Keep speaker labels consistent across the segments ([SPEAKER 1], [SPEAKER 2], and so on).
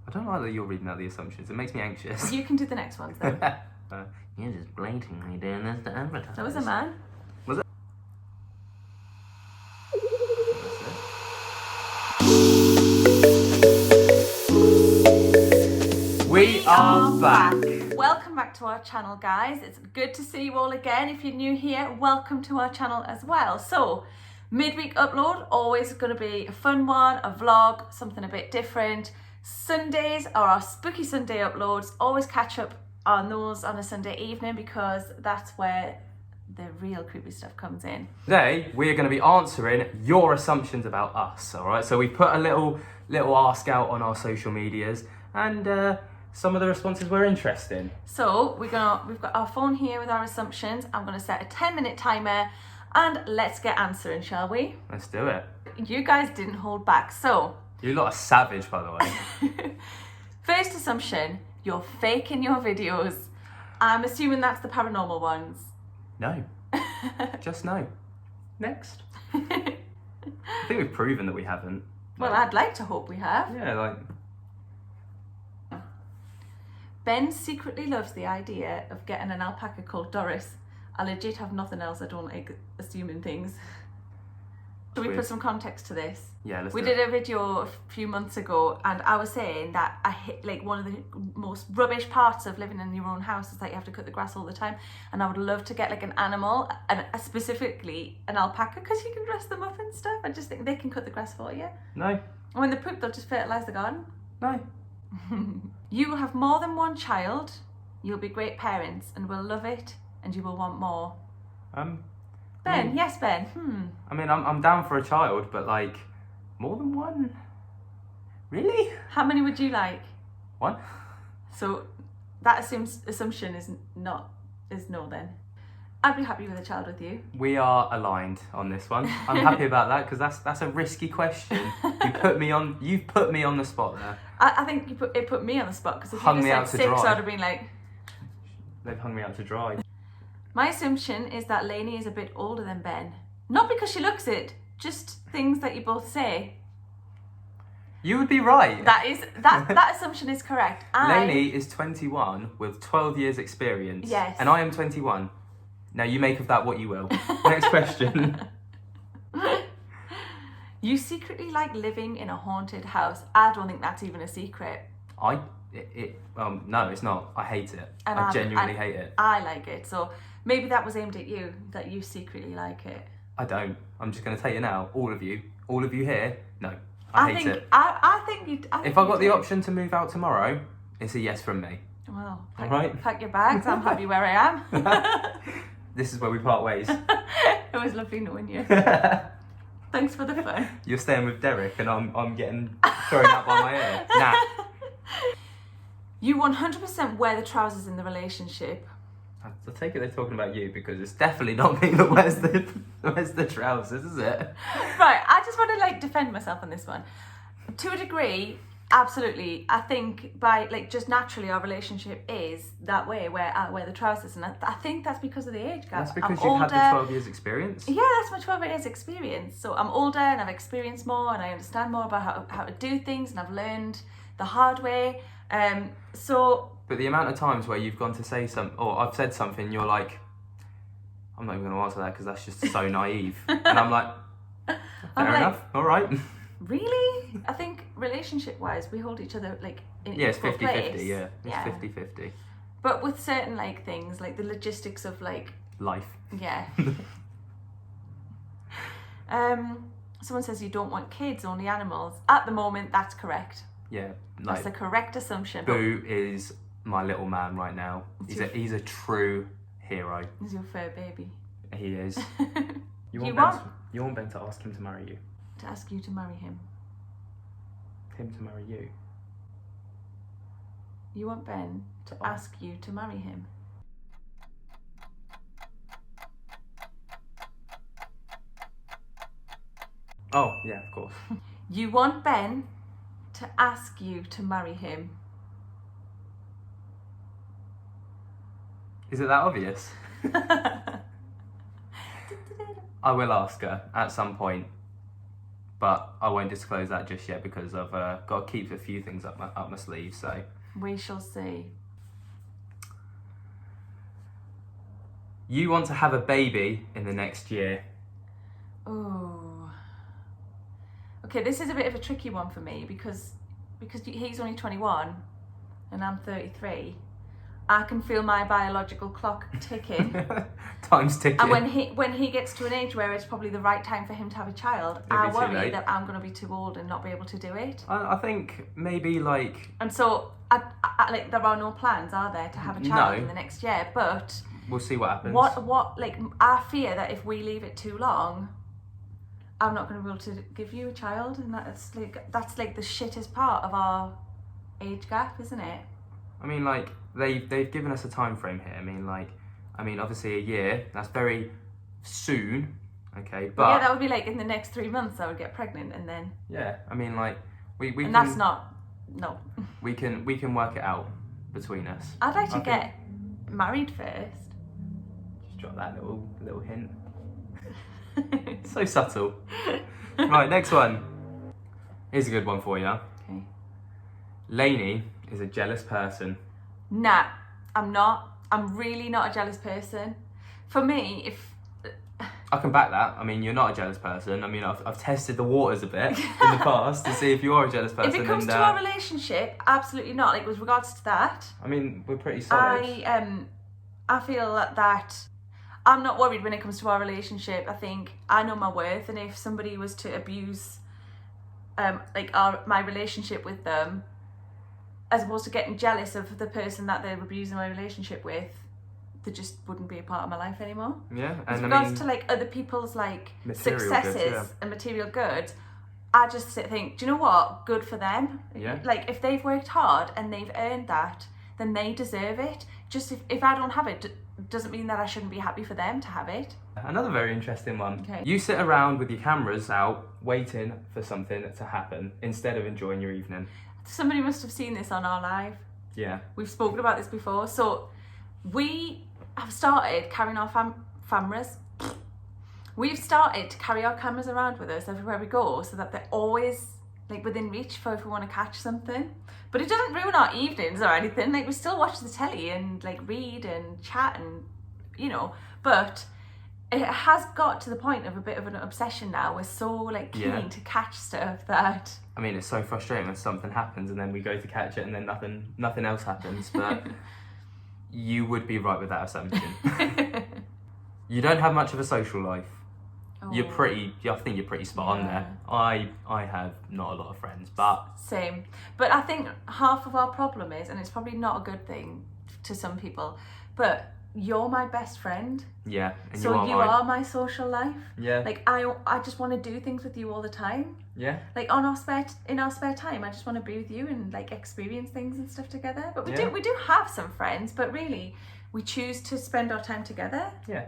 [SPEAKER 1] I don't like that you're reading out the assumptions. It makes me anxious.
[SPEAKER 2] You can do the next ones then.
[SPEAKER 1] You're just blatantly doing this to advertise.
[SPEAKER 2] That was a man.
[SPEAKER 1] Was it? We are back.
[SPEAKER 2] Welcome back to our channel, guys. It's good to see you all again. If you're new here, welcome to our channel as well. So, midweek upload, always going to be a fun one, a vlog, something a bit different. Sundays are our spooky Sunday uploads. Always catch up on those on a Sunday evening because that's where the real creepy stuff comes in.
[SPEAKER 1] Today, we're going to be answering your assumptions about us, all right? So we put a little ask out on our social medias and some of the responses were interesting.
[SPEAKER 2] So we've got our phone here with our assumptions. I'm going to set a 10-minute timer and let's get answering, shall we?
[SPEAKER 1] Let's do it.
[SPEAKER 2] You guys didn't hold back, so...
[SPEAKER 1] You lot are savage, by the way.
[SPEAKER 2] First assumption, you're faking your videos. I'm assuming that's the paranormal ones.
[SPEAKER 1] No. Just no. Next. I think we've proven that we haven't.
[SPEAKER 2] Well, I'd like to hope we have.
[SPEAKER 1] Yeah, like...
[SPEAKER 2] Ben secretly loves the idea of getting an alpaca called Doris. I legit have nothing else. I don't like assuming things. Should we put some context to this?
[SPEAKER 1] Yeah, let's
[SPEAKER 2] We
[SPEAKER 1] do it.
[SPEAKER 2] did a video a few months ago and I was saying that I hit like one of the most rubbish parts of living in your own house is that you have to cut the grass all the time, and I would love to get like an animal, and specifically an alpaca, because you can dress them up and stuff. I just think they can cut the grass for you.
[SPEAKER 1] No.
[SPEAKER 2] And when they poop, they'll just fertilise the garden.
[SPEAKER 1] No.
[SPEAKER 2] You will have more than one child, you'll be great parents and will love it, and you will want more. Ben, yes Ben.
[SPEAKER 1] I mean, I'm down for a child, but like, more than one? Really?
[SPEAKER 2] How many would you like?
[SPEAKER 1] One?
[SPEAKER 2] So that assumption is no then. I'd be happy with a child with you.
[SPEAKER 1] We are aligned on this one. I'm happy about that because that's a risky question. You've put me on the spot there.
[SPEAKER 2] I think it put me on the spot, because if
[SPEAKER 1] Hung
[SPEAKER 2] you
[SPEAKER 1] me
[SPEAKER 2] just
[SPEAKER 1] out
[SPEAKER 2] said
[SPEAKER 1] to
[SPEAKER 2] 6,
[SPEAKER 1] dry.
[SPEAKER 2] I'd have been like...
[SPEAKER 1] They've hung me out to dry.
[SPEAKER 2] My assumption is that Lainey is a bit older than Ben. Not because she looks it, just things that you both say.
[SPEAKER 1] You would be right.
[SPEAKER 2] That assumption is correct.
[SPEAKER 1] Lainey is 21 with 12 years experience.
[SPEAKER 2] Yes.
[SPEAKER 1] And I am 21. Now you make of that what you will. Next question.
[SPEAKER 2] You secretly like living in a haunted house. I don't think that's even a secret.
[SPEAKER 1] No, it's not. I hate it.
[SPEAKER 2] And
[SPEAKER 1] I genuinely hate it.
[SPEAKER 2] I like it. So maybe that was aimed at you, that you secretly like it.
[SPEAKER 1] I don't. I'm just going to tell you now, all of you here, no. I hate it.
[SPEAKER 2] I think you'd...
[SPEAKER 1] If I got the option to move out tomorrow, it's a yes from me.
[SPEAKER 2] Well,
[SPEAKER 1] All right.
[SPEAKER 2] pack your bags. I'm happy where I am.
[SPEAKER 1] This is where we part ways.
[SPEAKER 2] It was lovely knowing you. Thanks for the fun.
[SPEAKER 1] You're staying with Derek and I'm getting thrown out by my ear. Nah.
[SPEAKER 2] You 100% wear the trousers in the relationship.
[SPEAKER 1] I take it they're talking about you because it's definitely not me that wears the trousers, is it?
[SPEAKER 2] Right, I just want to like defend myself on this one. To a degree, absolutely. I think by like just naturally our relationship is that way, where I wear the trousers, and I think that's because of the age gap.
[SPEAKER 1] That's because
[SPEAKER 2] I'm
[SPEAKER 1] you've
[SPEAKER 2] older.
[SPEAKER 1] had the 12 years experience?
[SPEAKER 2] Yeah, that's my 12 years experience. So I'm older and I've experienced more and I understand more about how to do things, and I've learned the hard way.
[SPEAKER 1] But the amount of times where you've gone to say something, or I've said something, you're like, I'm not even going to answer that because that's just so naive. And I'm like, fair enough, all right.
[SPEAKER 2] Really? I think relationship-wise, we hold each other like in
[SPEAKER 1] Yeah, it's
[SPEAKER 2] equal
[SPEAKER 1] 50-50,
[SPEAKER 2] place.
[SPEAKER 1] yeah. It's 50-50.
[SPEAKER 2] But with certain like things, like the logistics of like...
[SPEAKER 1] Life.
[SPEAKER 2] Yeah. Someone says you don't want kids, only animals. At the moment, that's correct.
[SPEAKER 1] Yeah.
[SPEAKER 2] That's the correct assumption.
[SPEAKER 1] Boo is my little man right now. He's a true hero.
[SPEAKER 2] He's your fur baby.
[SPEAKER 1] He is. You want Ben to ask him to marry you?
[SPEAKER 2] To ask you to marry him.
[SPEAKER 1] Him to marry you?
[SPEAKER 2] You want Ben to ask you to marry him?
[SPEAKER 1] Oh, yeah, of course.
[SPEAKER 2] You want Ben to ask you to marry him?
[SPEAKER 1] Is it that obvious? I will ask her at some point. but I won't disclose that just yet because I've got to keep a few things up my sleeve. So
[SPEAKER 2] we shall see.
[SPEAKER 1] You want to have a baby in the next year.
[SPEAKER 2] Oh. Okay, this is a bit of a tricky one for me because he's only 21 and I'm 33. I can feel my biological clock ticking.
[SPEAKER 1] Time's ticking.
[SPEAKER 2] And when he gets to an age where it's probably the right time for him to have a child, I worry that I'm going to be too old and not be able to do it.
[SPEAKER 1] I think maybe like...
[SPEAKER 2] And so, like, there are no plans, are there, to have a child in the next year? But...
[SPEAKER 1] We'll see what happens.
[SPEAKER 2] Like, I fear that if we leave it too long, I'm not going to be able to give you a child. And that's like the shittest part of our age gap, isn't it?
[SPEAKER 1] I mean, like, they've given us a time frame here. I mean, obviously a year, that's very soon, okay, but...
[SPEAKER 2] Yeah, that would be like in the next 3 months I would get pregnant and then...
[SPEAKER 1] Yeah, I mean, like, we
[SPEAKER 2] and
[SPEAKER 1] can...
[SPEAKER 2] that's not... No.
[SPEAKER 1] We can work it out between us.
[SPEAKER 2] I'd like to get married first.
[SPEAKER 1] Just drop that little hint. So subtle. Right, next one. Here's a good one for you.
[SPEAKER 2] Okay.
[SPEAKER 1] Lainey is a jealous person.
[SPEAKER 2] Nah, I'm not. I'm really not a jealous person. For me, if...
[SPEAKER 1] I can back that. I mean, you're not a jealous person. I mean, I've tested the waters a bit in the past to see if you are a jealous person.
[SPEAKER 2] If it comes to our relationship, absolutely not. Like, with regards to that...
[SPEAKER 1] I mean, we're pretty solid.
[SPEAKER 2] I feel that I'm not worried when it comes to our relationship. I think I know my worth, and if somebody was to abuse my relationship with them, as opposed to getting jealous of the person that they're abusing my relationship with, they just wouldn't be a part of my life anymore.
[SPEAKER 1] Yeah,
[SPEAKER 2] and with regards to like other people's like successes and material goods, I just think, do you know what? Good for them.
[SPEAKER 1] Yeah.
[SPEAKER 2] Like, if they've worked hard and they've earned that, then they deserve it. Just if I don't have it, doesn't mean that I shouldn't be happy for them to have it.
[SPEAKER 1] Another very interesting one.
[SPEAKER 2] Okay.
[SPEAKER 1] You sit around with your cameras out waiting for something to happen instead of enjoying your evening.
[SPEAKER 2] Somebody must have seen this on our live.
[SPEAKER 1] Yeah.
[SPEAKER 2] We've spoken about this before. So we have started carrying our cameras. We've started to carry our cameras around with us everywhere we go so that they're always like within reach for if we want to catch something. But it doesn't ruin our evenings or anything. Like, we still watch the telly and like read and chat and, you know, but it has got to the point of a bit of an obsession now. We're so like keen to catch stuff that...
[SPEAKER 1] I mean, it's so frustrating when something happens and then we go to catch it and then nothing else happens, but you would be right with that assumption. You don't have much of a social life. Oh. I think you're pretty spot on there. I have not a lot of friends, but...
[SPEAKER 2] Same. But I think half of our problem is, and it's probably not a good thing to some people, but you're my best friend.
[SPEAKER 1] Yeah. And
[SPEAKER 2] so you are my social life.
[SPEAKER 1] Yeah.
[SPEAKER 2] Like, I just want to do things with you all the time.
[SPEAKER 1] Yeah.
[SPEAKER 2] Like, in our spare time, I just want to be with you and like experience things and stuff together. But we do have some friends, but really we choose to spend our time together.
[SPEAKER 1] Yeah.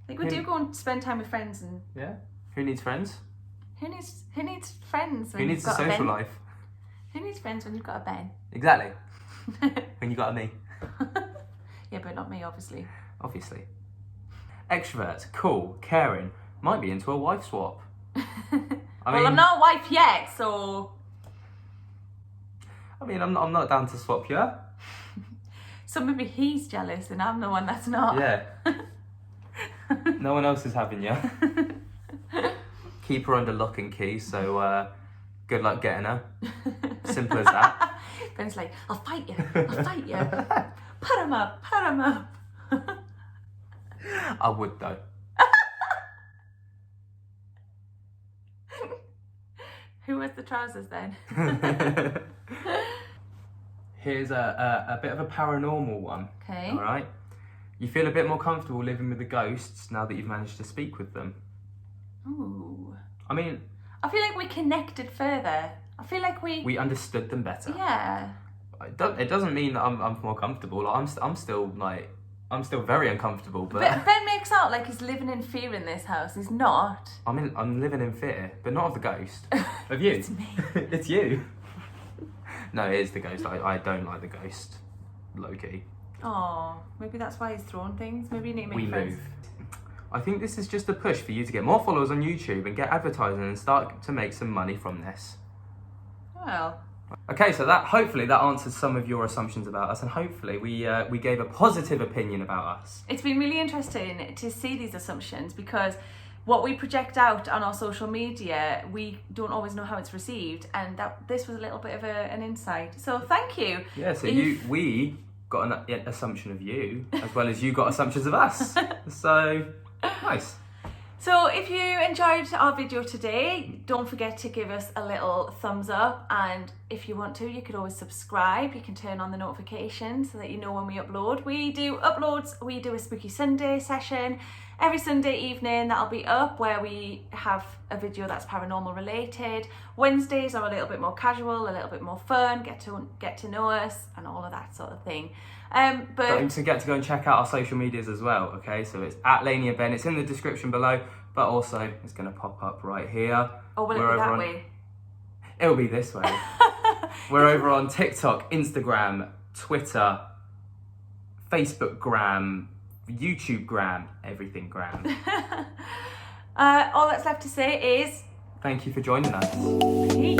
[SPEAKER 2] Like, we do go and spend time with friends and...
[SPEAKER 1] Yeah. Who needs friends?
[SPEAKER 2] Who needs friends when
[SPEAKER 1] Who needs a social life?
[SPEAKER 2] Who needs friends when you've got a Ben?
[SPEAKER 1] Exactly. When you got a me.
[SPEAKER 2] Yeah, but not me, obviously.
[SPEAKER 1] Obviously. Extrovert, cool, caring, might be into a wife swap.
[SPEAKER 2] I'm not a wife yet, so...
[SPEAKER 1] I mean, I'm not down to swap you.
[SPEAKER 2] So maybe he's jealous and I'm the one that's not.
[SPEAKER 1] Yeah. No one else is having you. Keep her under lock and key, so good luck getting her. Simple as that.
[SPEAKER 2] Ben's like, I'll fight you. Put him up.
[SPEAKER 1] I would though.
[SPEAKER 2] Who wears the trousers then?
[SPEAKER 1] Here's a bit of a paranormal one.
[SPEAKER 2] Okay.
[SPEAKER 1] All right. You feel a bit more comfortable living with the ghosts now that you've managed to speak with them.
[SPEAKER 2] Ooh.
[SPEAKER 1] I mean...
[SPEAKER 2] I feel like we connected further. I feel like we
[SPEAKER 1] understood them better.
[SPEAKER 2] Yeah.
[SPEAKER 1] It doesn't mean that I'm more comfortable. Like, I'm still very uncomfortable. But
[SPEAKER 2] Ben makes out like he's living in fear in this house. He's not.
[SPEAKER 1] I'm living in fear, but not of the ghost. Of you.
[SPEAKER 2] It's me.
[SPEAKER 1] It's you. No, it is the ghost. I don't like the ghost. Low key.
[SPEAKER 2] Oh, maybe that's why he's thrown things. Maybe you need to make
[SPEAKER 1] We
[SPEAKER 2] friends.
[SPEAKER 1] move. I think this is just a push for you to get more followers on YouTube and get advertising and start to make some money from this.
[SPEAKER 2] Well,
[SPEAKER 1] okay, so hopefully that answers some of your assumptions about us, and hopefully we gave a positive opinion about us.
[SPEAKER 2] it's been really interesting to see these assumptions, because what we project out on our social media, we don't always know how it's received, and this was a little bit of an insight. So thank you.
[SPEAKER 1] Yeah, so we got an assumption of you, as well as you got assumptions of us. So, nice.
[SPEAKER 2] So if you enjoyed our video today, don't forget to give us a little thumbs up, and if you want to, you could always subscribe. You can turn on the notifications so that you know when we upload. We do uploads, we do a Spooky Sunday session every Sunday evening that'll be up, where we have a video that's paranormal related. Wednesdays are a little bit more casual, a little bit more fun, get to know us and all of that sort of thing. But
[SPEAKER 1] don't forget to go and check out our social medias as well, okay? So it's at Lainey and Ben. It's in the description below, but also it's going to pop up right here.
[SPEAKER 2] or will it be that way?
[SPEAKER 1] It'll be this way. We're over on TikTok, Instagram, Twitter, Facebook gram, YouTube gram, everything gram.
[SPEAKER 2] All that's left to say is
[SPEAKER 1] thank you for joining us.
[SPEAKER 2] peace.